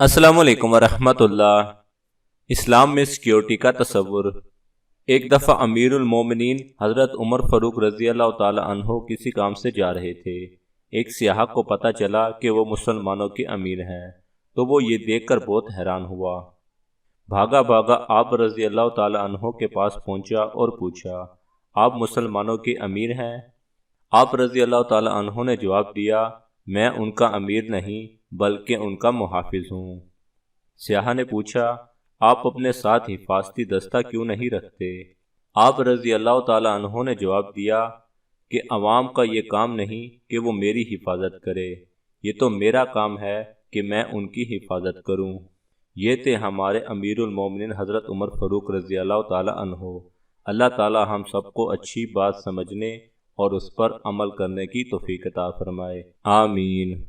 अस्सलाम वालेकुम वरहमत उल्लाह। इस्लाम में सिक्योरिटी का तस्वुर। एक दफ़ा अमीरुल मोमिनीन हज़रत उमर फ़ारूक रज़ी अल्लाह ताला अन्हो किसी काम से जा रहे थे। एक सियाह को पता चला कि वो मुसलमानों के अमीर हैं, तो वो ये देखकर बहुत हैरान हुआ। भागा भागा आप रज़ी अल्लाह ताला अन्हो के पास पहुंचा और पूछा, आप मुसलमानों के अमीर हैं? आप रज़ी अल्लाह ताला अन्हो ने जवाब दिया, मैं उनका अमीर नहीं बल्कि उनका मुहाफिज हूँ। सियाह ने पूछा, आप अपने साथ हिफाजती दस्ता क्यों नहीं रखते? आप रज़ी अल्लाह ताला अन्हो ने जवाब दिया कि अवाम का ये काम नहीं कि वो मेरी हिफाजत करे, ये तो मेरा काम है कि मैं उनकी हिफाजत करूँ। ये थे हमारे अमीरुल मोमिनीन हज़रत उमर फ़ारूक रज़ी अल्लाह ताला अन्हो। अल्लाह ताला हम सबको अच्छी बात समझने और उस पर अमल करने की तौफीक अता फरमाए। आमीन।